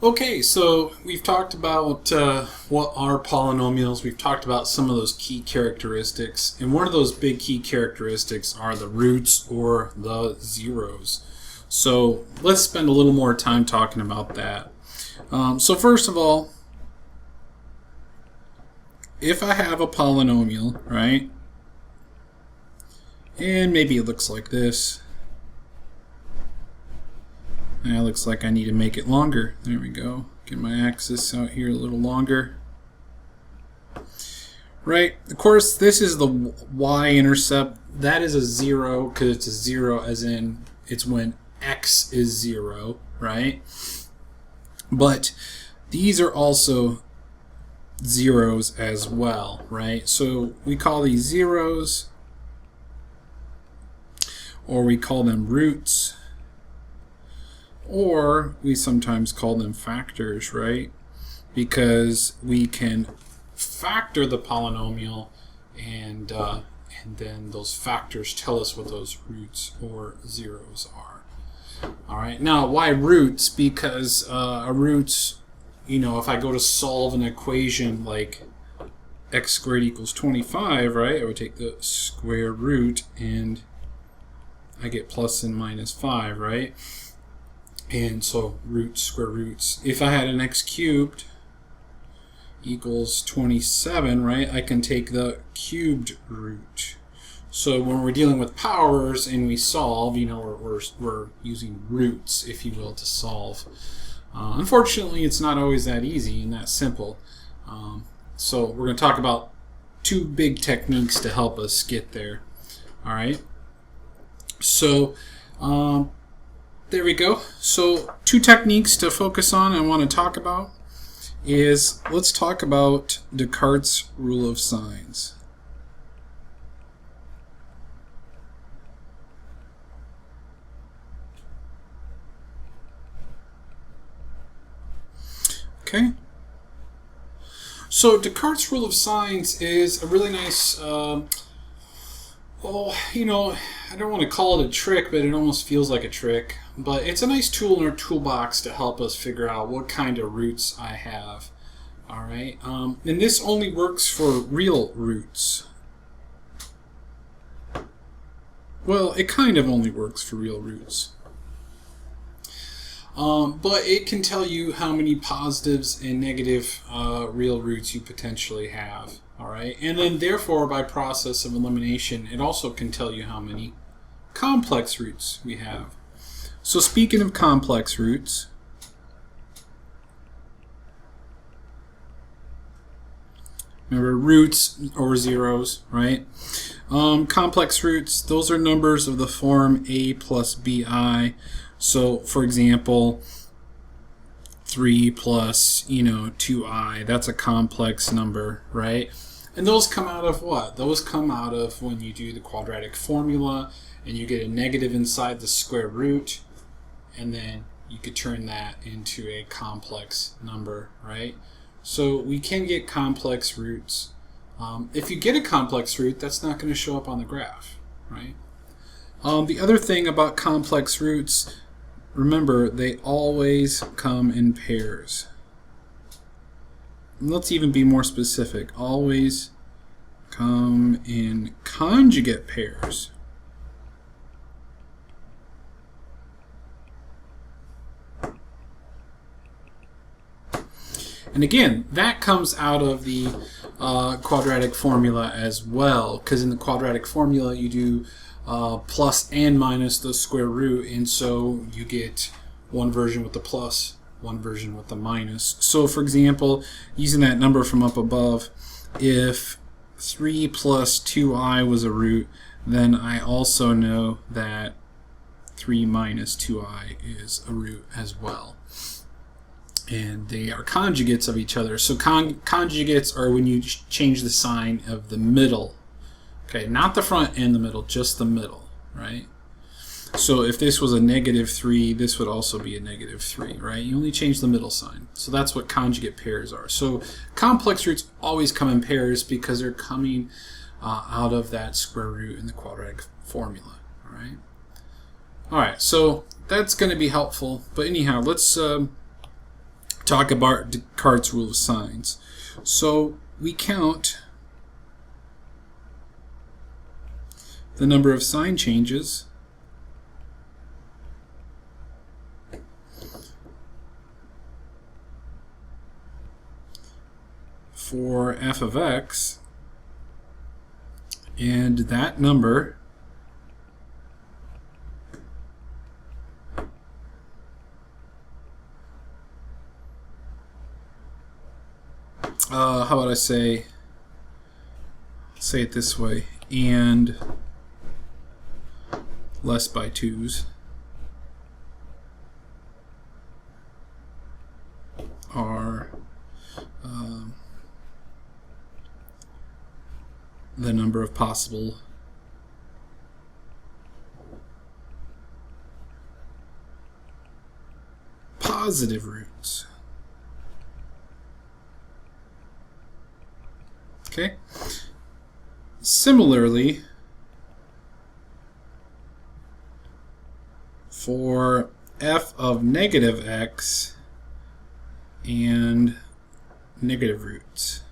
Okay, so we've talked about what are polynomials. We've talked about some of those key characteristics. And one of those big key characteristics are the roots or the zeros. So let's spend a little more time talking about that. So first of all, if I have a polynomial, right, and maybe it looks like this. It looks like I need to make it longer. There we go. Get my axis out here a little longer. Right, of course this is the y-intercept. That is a 0 because it's a 0 as in it's when x is 0, right? But these are also zeros as well, right? So we call these zeros, or we call them roots, or we sometimes call them factors, right? Because we can factor the polynomial, and then those factors tell us what those roots or zeros are. All right. Now, why roots? Because a root, if I go to solve an equation like x squared equals 25, right? I would take the square root, and I get plus and minus 5, right? And so roots, square roots. If I had an x cubed equals 27, right, I can take the cubed root. So when we're dealing with powers and we solve, we're using roots, if you will, to solve. Unfortunately, it's not always that easy and that simple. So we're going to talk about two big techniques to help us get there. All right. So there we go. So two techniques to focus on and want to talk about is, let's talk about Descartes' rule of signs. Okay. So Descartes' rule of signs is a really nice I don't want to call it a trick, but it almost feels like a trick. But it's a nice tool in our toolbox to help us figure out what kind of roots I have. All right, and this only works for real roots. Well, it kind of only works for real roots. But it can tell you how many positives and negative real roots you potentially have. All right, and then therefore by process of elimination, it also can tell you how many complex roots we have. So speaking of complex roots, remember roots or zeros, right? Complex roots, those are numbers of the form a plus bi. So for example, 3 plus 2i, that's a complex number, right? And those come out of what? Those come out of when you do the quadratic formula and you get a negative inside the square root, and then you could turn that into a complex number, right? So we can get complex roots. If you get a complex root, that's not going to show up on the graph, right? The other thing about complex roots, remember, they always come in pairs. Let's even be more specific. Always come in conjugate pairs. And again, that comes out of the quadratic formula as well, because in the quadratic formula you do plus and minus the square root, and so you get one version with the plus, one version with the minus. So for example, using that number from up above, if 3 plus 2i was a root, then I also know that 3 minus 2i is a root as well. And they are conjugates of each other. So conjugates are when you change the sign of the middle. Okay, not the front and the middle, just the middle, right? So if this was a -3, this would also be a -3, right? You only change the middle sign. So that's what conjugate pairs are. So complex roots always come in pairs because they're coming out of that square root in the quadratic formula, all right? All right, so that's going to be helpful. But anyhow, let's talk about Descartes' rule of signs. So we count the number of sign changes for f of x, and that number how about I say it this way, and less by 2's are the number of possible positive roots. Okay. Similarly, for f of negative x and negative roots.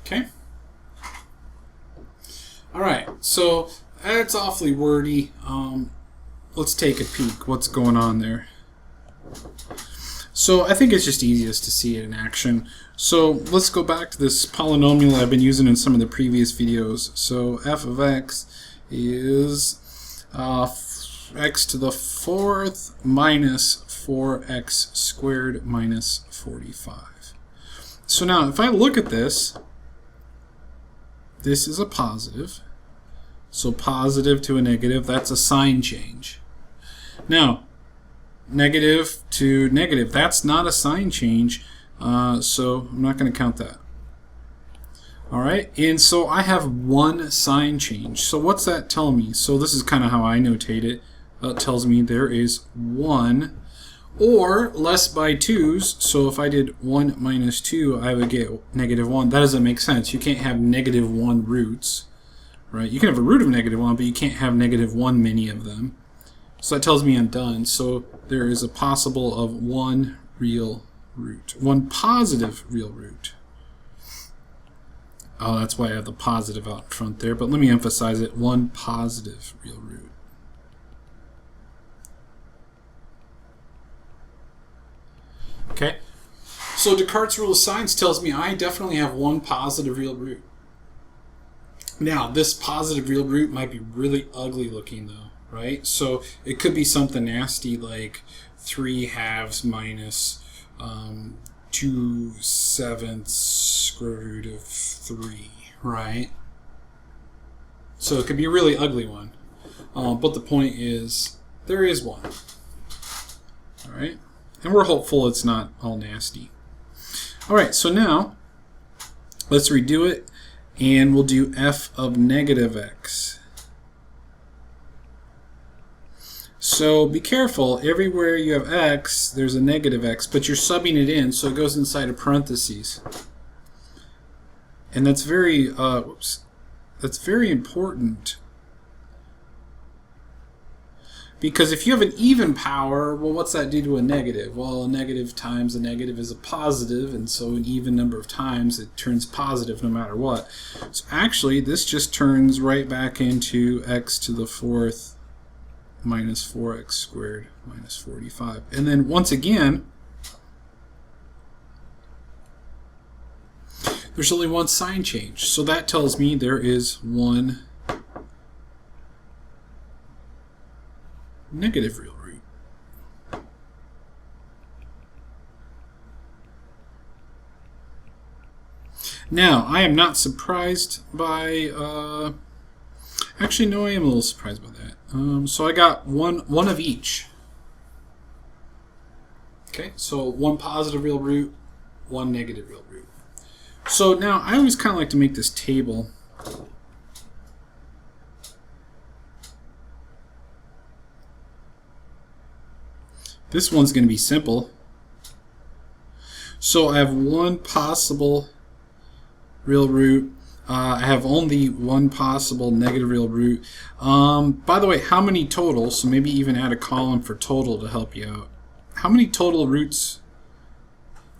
Okay. All right. So that's awfully wordy. Let's take a peek. What's going on there? So I think it's just easiest to see it in action. So let's go back to this polynomial I've been using in some of the previous videos. So f of x is x to the 4th minus 4x squared minus 45. So now if I look at this, this is a positive. So positive to a negative, that's a sign change. Now, negative to negative, that's not a sign change, so I'm not going to count that. Alright, and so I have one sign change. So what's that tell me? So this is kind of how I notate it. It tells me there is 1 or less by 2's. So if I did 1 minus 2, I would get negative 1. That doesn't make sense. You can't have negative 1 roots. Right? You can have a root of negative 1, but you can't have negative 1 many of them. So that tells me I'm done. So there is a possible of one real root. One positive real root. Oh, that's why I have the positive out in front there. But let me emphasize it. One positive real root. Okay. So Descartes' rule of signs tells me I definitely have one positive real root. Now, this positive real root might be really ugly looking though. Right? So it could be something nasty like 3/2 minus 2/7 square root of 3, right? So it could be a really ugly one. But the point is, there is one. Alright? And we're hopeful it's not all nasty. Alright, so now, let's redo it, and we'll do f of negative x. So be careful, everywhere you have x, there's a negative x, but you're subbing it in, so it goes inside of parentheses. And that's very, that's very important. Because if you have an even power, well, what's that do to a negative? Well, a negative times a negative is a positive, and so an even number of times it turns positive no matter what. So actually, this just turns right back into x to the 4th minus 4x squared minus 45. And then once again, there's only one sign change. So that tells me there is one negative real root. Now, I am not surprised by... actually, no, I am a little surprised by that. So I got one of each. Okay, so one positive real root, one negative real root. So now I always kind of like to make this table. This one's going to be simple. So I have one possible real root. I have only one possible negative real root. By the way, how many total? So maybe even add a column for total to help you out. How many total roots?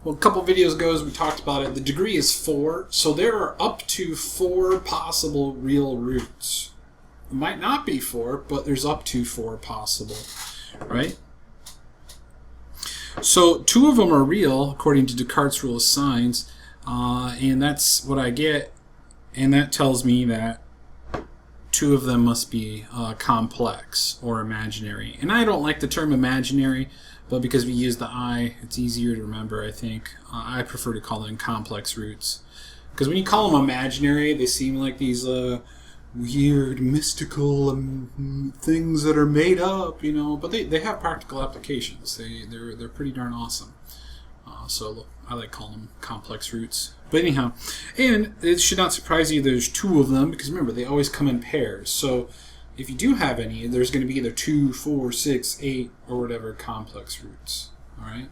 Well, a couple videos ago we talked about it. The degree is 4, so there are up to 4 possible real roots. It might not be 4, but there's up to 4 possible, right? So 2 of them are real, according to Descartes' rule of signs, and that's what I get, and that tells me that 2 of them must be complex or imaginary. And I don't like the term imaginary, but because we use the I, it's easier to remember, I think. I prefer to call them complex roots. Because when you call them imaginary, they seem like these weird, mystical things that are made up, you know. But they have practical applications. They're pretty darn awesome. So I like calling them complex roots. But anyhow, and it should not surprise you there's 2 of them, because remember, they always come in pairs. So if you do have any, there's going to be either 2, 4, 6, 8, or whatever complex roots. All right.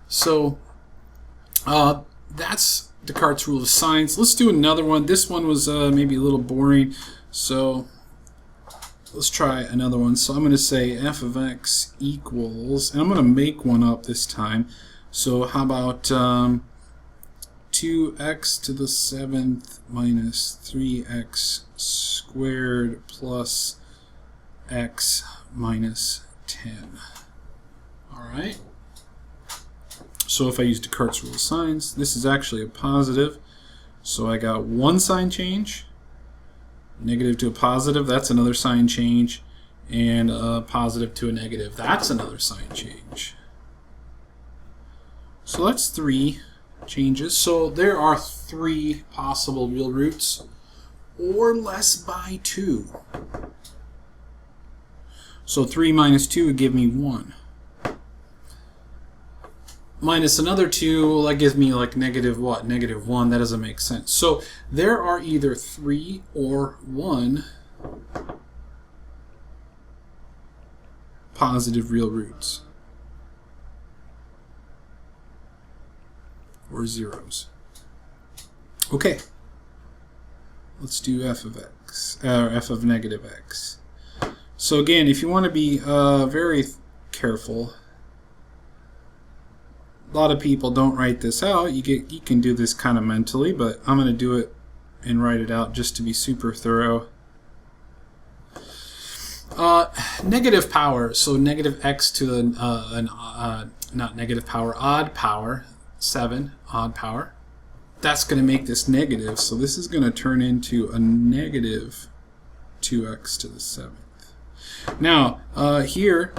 So that's Descartes' rule of signs. Let's do another one. This one was maybe a little boring, so let's try another one. So I'm going to say f of x equals, and I'm going to make one up this time. So how about 2x to the 7th minus 3x squared plus x minus 10. All right. So if I use Descartes' rule of signs, this is actually a positive. So I got one sign change, negative to a positive, that's another sign change, and a positive to a negative, that's another sign change. So that's 3 changes. So there are 3 possible real roots, or less by 2. So 3 minus 2 would give me 1. Minus another 2, well, that gives me like negative what? Negative 1. That doesn't make sense. So there are either 3 or 1 positive real roots. Or zeros. Okay. Let's do f of x, or f of negative x. So again, if you want to be very careful, a lot of people don't write this out. You can do this kind of mentally, but I'm going to do it and write it out just to be super thorough. Negative power, so negative x to the not negative power, odd power, 7, odd power. That's going to make this negative, so this is going to turn into a negative 2x to the 7th. Now, here,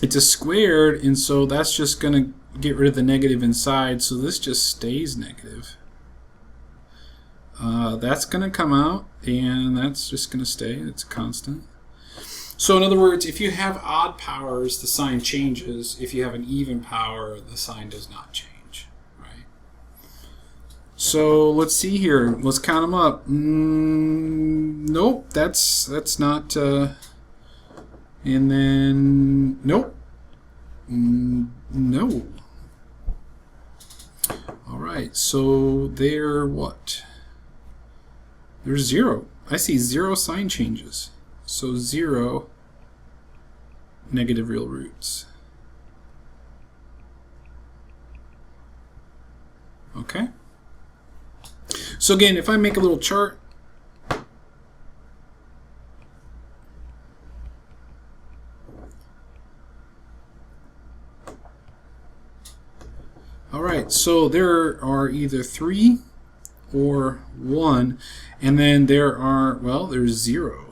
it's a squared, and so that's just going to get rid of the negative inside, so this just stays negative. That's going to come out, and that's just going to stay. It's a constant. So in other words, if you have odd powers, the sign changes. If you have an even power, the sign does not change. Right? So let's see here. Let's count them up. Nope, that's not. And then nope. No. All right. So they're what? There's 0. I see 0 sign changes. So 0 negative real roots. Okay. So again, if I make a little chart, all right, so there are either 3 or 1, and then there are, well, there's 0.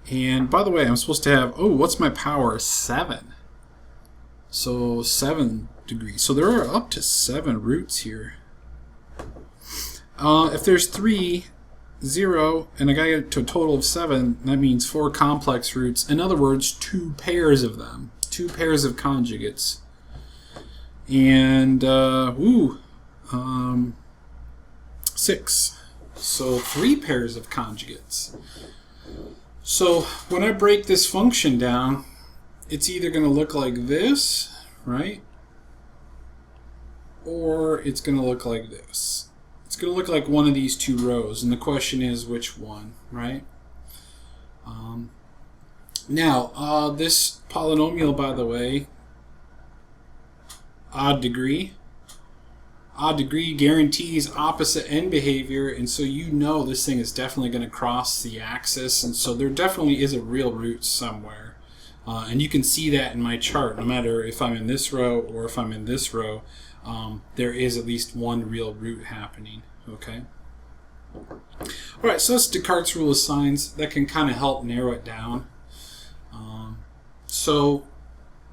And by the way, I'm supposed to have, oh, what's my power? 7. So 7 degrees. So there are up to 7 roots here. If there's 3, 0, and I got to get to a total of 7, that means 4 complex roots. In other words, 2 pairs of them. 2 pairs of conjugates. And, 6. So 3 pairs of conjugates. So when I break this function down, it's either going to look like this, right? or it's going to look like this. It's going to look like one of these two rows, and the question is which one, right? Now, this polynomial, by the way, odd degree guarantees opposite end behavior, and so you know this thing is definitely going to cross the axis, and so there definitely is a real root somewhere. And you can see that in my chart. No matter if I'm in this row or if I'm in this row, there is at least one real root happening. Okay. Alright, so that's Descartes' rule of signs. That can kind of help narrow it down. So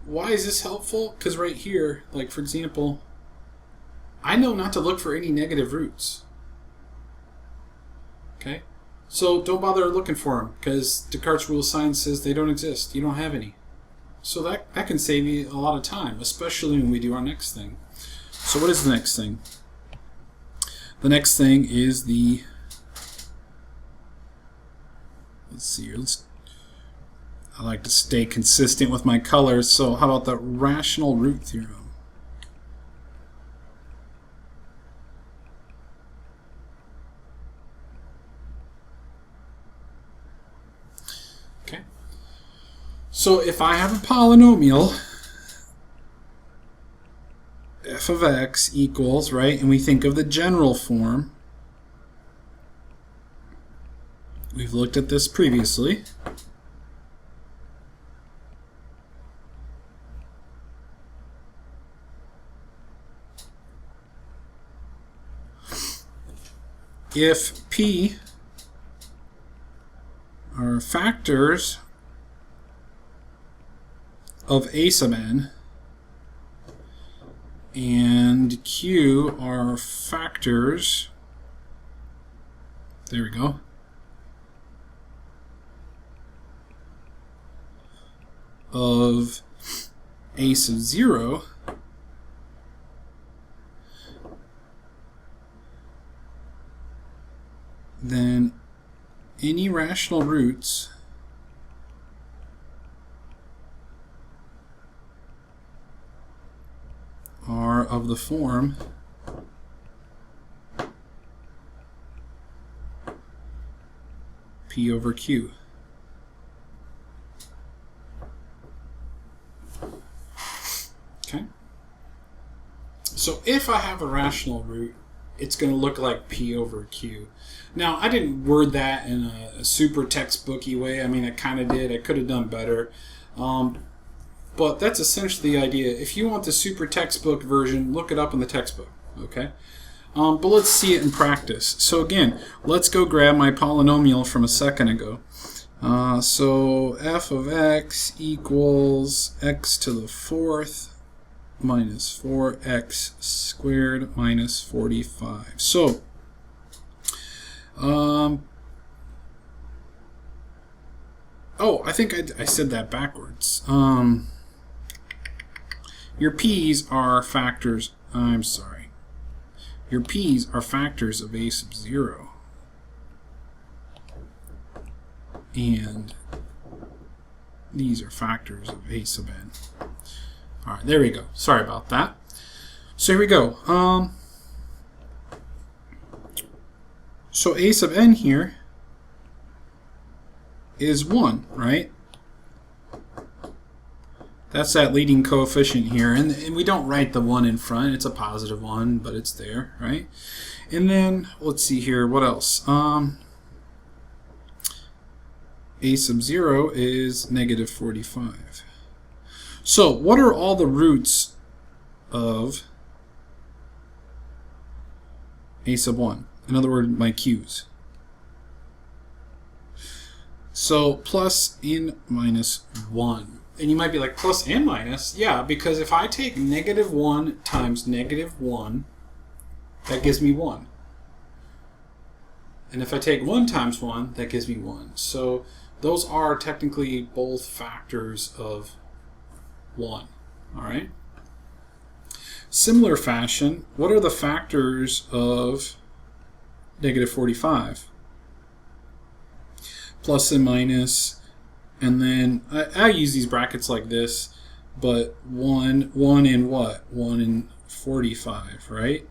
why is this helpful? Because right here, like for example, I know not to look for any negative roots. Okay? So don't bother looking for them, because Descartes' rule of signs says they don't exist. You don't have any. So that can save you a lot of time, especially when we do our next thing. So what is the next thing? The next thing is the... Let's see here. I like to stay consistent with my colors, so how about the rational root theorem? Okay. So if I have a polynomial, f of x equals, right, and we think of the general form, we've looked at this previously. If p are factors of a sub n and q are factors, there we go, of a sub 0, then any rational roots are of the form p over q. Okay? So if I have a rational root, it's going to look like p over q. Now, I didn't word that in a super textbooky way. I mean, I kind of did. I could have done better. But that's essentially the idea. If you want the super textbook version, look it up in the textbook. Okay? But let's see it in practice. So again, let's go grab my polynomial from a second ago. So f of x equals x to the fourth minus 4x squared minus 45. So, oh, I think I said that backwards. Your p's are factors, I'm sorry. Your p's are factors of a sub 0. And these are factors of a sub n. Alright, there we go. Sorry about that. So here we go. So a sub n here is 1, right? That's that leading coefficient here. And we don't write the 1 in front. It's a positive 1, but it's there, right? And then, let's see here, what else? A sub 0 is negative 45. So, what are all the roots of a sub 1? In other words, my q's. So, plus and minus 1. And you might be like, plus and minus? Yeah, because if I take negative 1 times negative 1, that gives me 1. And if I take 1 times 1, that gives me 1. So, those are technically both factors of 1. Alright? Similar fashion, what are the factors of negative 45? Plus and minus, and then I use these brackets like this, but 1 in what? 1 in 45, right?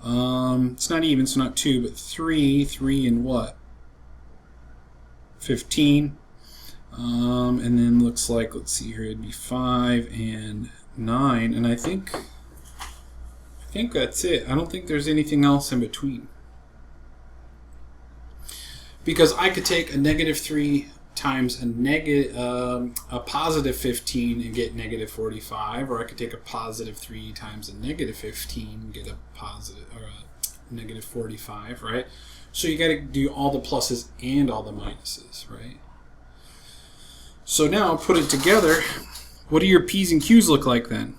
It's not even, so not 2, but 3. 3 and what? 15. And then looks like, let's see here, it'd be 5 and 9. And I think that's it. I don't think there's anything else in between. Because I could take a negative 3 times a positive 15 and get negative 45, or I could take a positive 3 times a negative 15 and get a positive or a negative 45, right? So you got to do all the pluses and all the minuses, right? So now put it together. What do your P's and Q's look like then?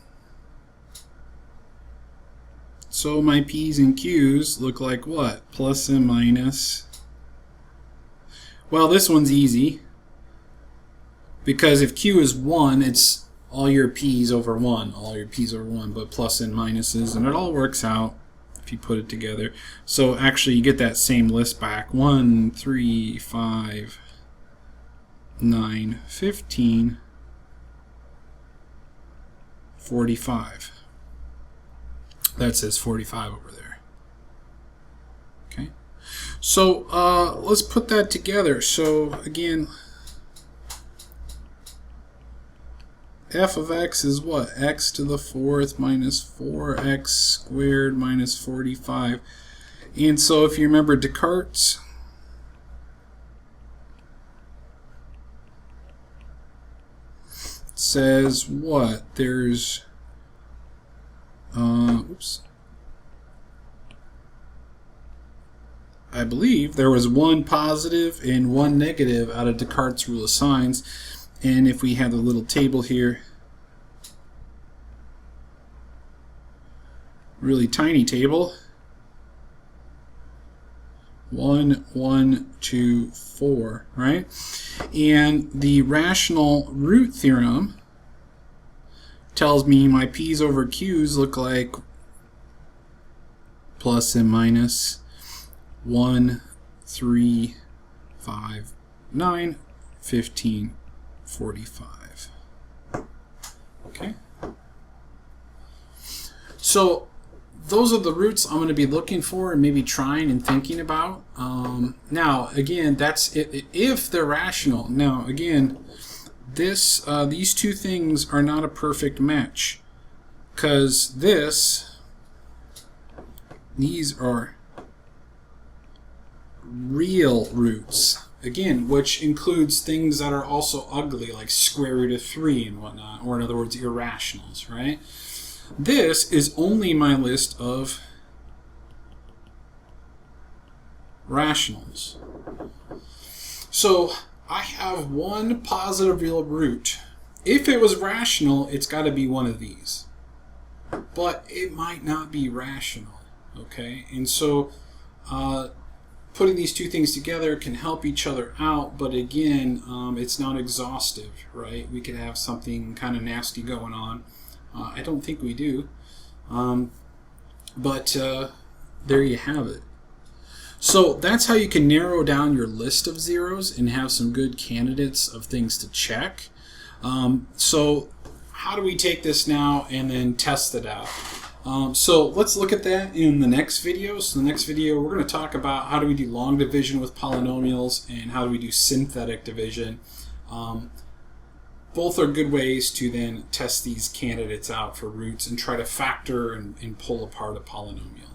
So my P's and Q's look like what? Plus and minus. Well, this one's easy, because if Q is 1, it's all your P's over 1. All your P's over 1, but plus and minuses, and it all works out if you put it together. So actually you get that same list back. 1, 3, 5, 9, 15, 45. That says 45 over there. Okay. So let's put that together. So again, f of x is what? X to the 4th minus 4x squared minus 45. And so if you remember Descartes, says what? There's I believe there was one positive and one negative out of Descartes' rule of signs. And if we have a little table here, really tiny table, 1, 1, 2, 4, right? And the rational root theorem tells me my P's over Q's look like plus and minus 1, 3, 5, 9, 15, 45. Okay? So those are the roots I'm going to be looking for and maybe trying and thinking about. Now, again, that's if they're rational. Now, again, these two things are not a perfect match, because these are real roots, again, which includes things that are also ugly, like square root of 3 and whatnot, or in other words, irrationals, right? This is only my list of rationals. So I have one positive real root. If it was rational, it's got to be one of these. But it might not be rational, okay? And so putting these two things together can help each other out, but again, it's not exhaustive, right? We could have something kind of nasty going on. I don't think we do. But there you have it. So that's how you can narrow down your list of zeros and have some good candidates of things to check. So how do we take this now and then test it out? So let's look at that in the next video. So the next video we're going to talk about how do we do long division with polynomials and how do we do synthetic division. Both are good ways to then test these candidates out for roots and try to factor and pull apart a polynomial.